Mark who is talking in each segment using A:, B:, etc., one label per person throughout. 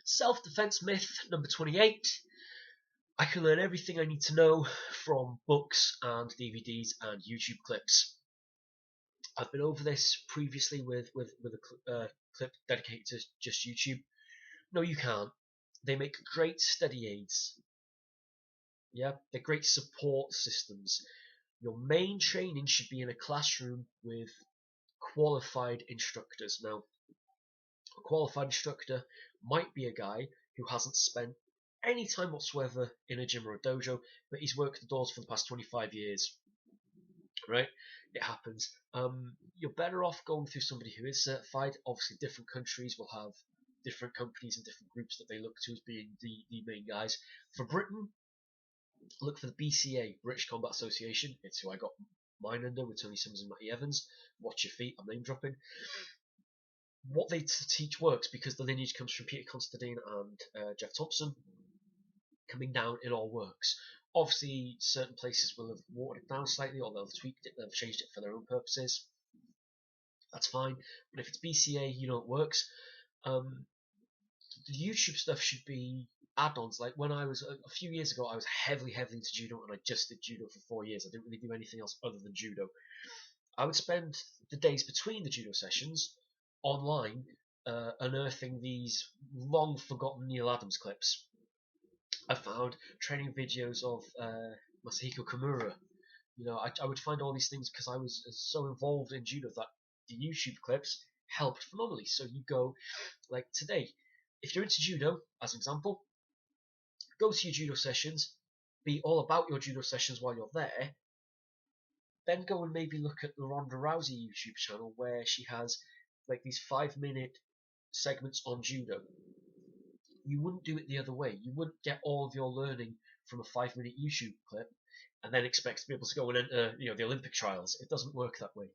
A: Self-defense myth number 28. I can learn everything I need to know from books and DVDs and YouTube clips. I've been over this previously with a clip dedicated to just YouTube. No, you can't. They make great study aids. Yeah, they're great support systems. Your main training should be in a classroom with qualified instructors. Now, a qualified instructor might be a guy who hasn't spent any time whatsoever in a gym or a dojo, but he's worked the doors for the past 25 years. Right? It happens. You're better off going through somebody who is certified. Obviously, different countries will have different companies and different groups that they look to as being the main guys. For Britain, look for the BCA, British Combat Association. It's who I got mine under with Tony Simmons and Matty Evans. Watch your feet, I'm name dropping. What they teach works because the lineage comes from Peter Constantine and Jeff Thompson. Coming down, it all works. Obviously, certain places will have watered it down slightly, or they'll have tweaked it, they'll changed it for their own purposes. That's fine. But if it's BCA, you know it works. The YouTube stuff should be add-ons. Like when I was a few years ago, I was heavily into judo, and I just did judo for 4 years. I didn't really do anything else other than judo. I would spend the days between the judo sessions online unearthing these long forgotten Neil Adams clips. I found training videos of Masahiko Kimura. You know, I would find all these things because I was so involved in judo that the YouTube clips helped phenomenally. So you go, like today, if you're into judo, as an example, go to your judo sessions, be all about your judo sessions while you're there, then go and maybe look at the Ronda Rousey YouTube channel where she has like these 5-minute segments on judo. You wouldn't do it the other way. You wouldn't get all of your learning from a 5-minute YouTube clip and then expect to be able to go and enter, the Olympic trials. It doesn't work that way.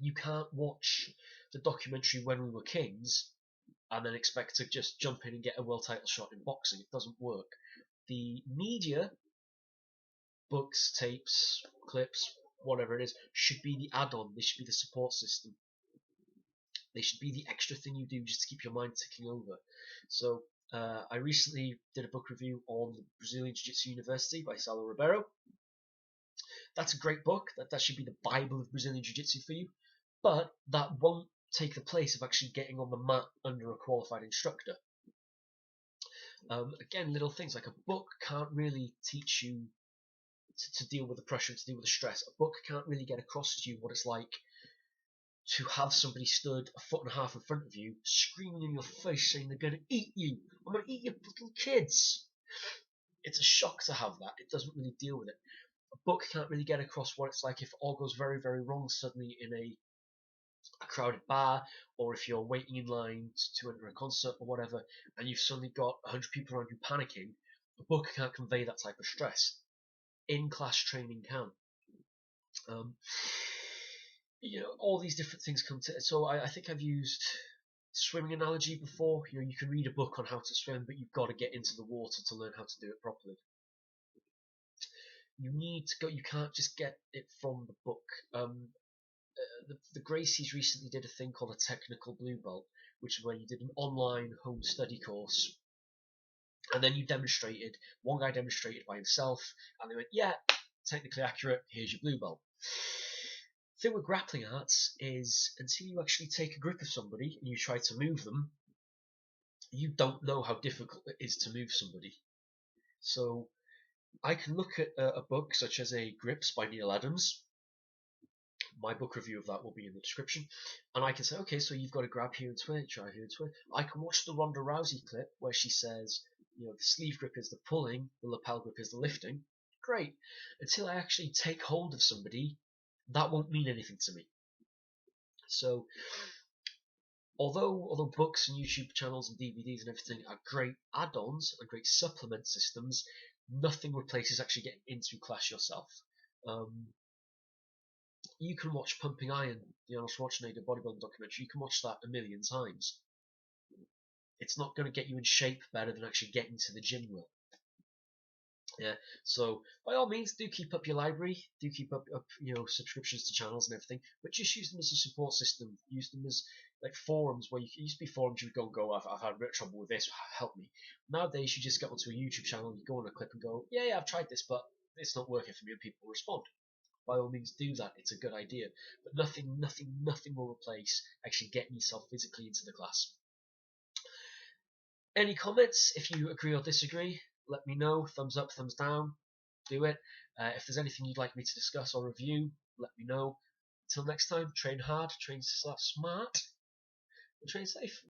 A: You can't watch the documentary When We Were Kings and then expect to just jump in and get a world title shot in boxing. It doesn't work. The media, books, tapes, clips, whatever it is, should be the add-on. They should be the support system. They should be the extra thing you do just to keep your mind ticking over. So I recently did a book review on the Brazilian Jiu-Jitsu University by Saulo Ribeiro. That's a great book. That should be the Bible of Brazilian Jiu-Jitsu for you. But that won't take the place of actually getting on the mat under a qualified instructor. Again, little things like a book can't really teach you to deal with the pressure, to deal with the stress. A book can't really get across to you what it's like to have somebody stood 1.5 feet in front of you, screaming in your face, saying they're going to eat you. I'm going to eat your little kids. It's a shock to have that. It doesn't really deal with it. A book can't really get across what it's like if it all goes very, very wrong suddenly in a crowded bar, or if you're waiting in line to enter a concert or whatever, and you've suddenly got 100 people around you panicking. A book can't convey that type of stress. In-class training can. All these different things come to. So I think I've used swimming analogy before. You can read a book on how to swim, but you've got to get into the water to learn how to do it properly. You need to go. You can't just get it from the book. The Gracies recently did a thing called a technical blue belt, which is where you did an online home study course, and then you demonstrated. One guy demonstrated by himself, and they went, "Yeah, technically accurate. Here's your blue belt." The thing with grappling arts is until you actually take a grip of somebody and you try to move them, you don't know how difficult it is to move somebody. So I can look at a book such as a Grips by Neil Adams. My book review of that will be in the description. And I can say, okay, so you've got to grab here and twist, try here and twist. I can watch the Ronda Rousey clip where she says, the sleeve grip is the pulling, the lapel grip is the lifting. Great. Until I actually take hold of somebody, that won't mean anything to me. So, although books and YouTube channels and DVDs and everything are great add-ons and great supplement systems, nothing replaces actually getting into class yourself. You can watch Pumping Iron, the Arnold Schwarzenegger bodybuilding documentary. You can watch that a million times. It's not going to get you in shape better than actually getting to the gym will. Yeah, so by all means, do keep up your library, do keep up subscriptions to channels and everything, but just use them as a support system. Use them as like forums where it used to be forums you would go, I've had a bit of trouble with this, help me. Nowadays you just get onto a YouTube channel, you go on a clip and go, yeah, I've tried this, but it's not working for me, and people respond. By all means do that, it's a good idea. But nothing will replace actually getting yourself physically into the class. Any comments? If you agree or disagree, let me know. Thumbs up, thumbs down, do it. If there's anything you'd like me to discuss or review, let me know. Until next time, train hard, train smart, and train safe.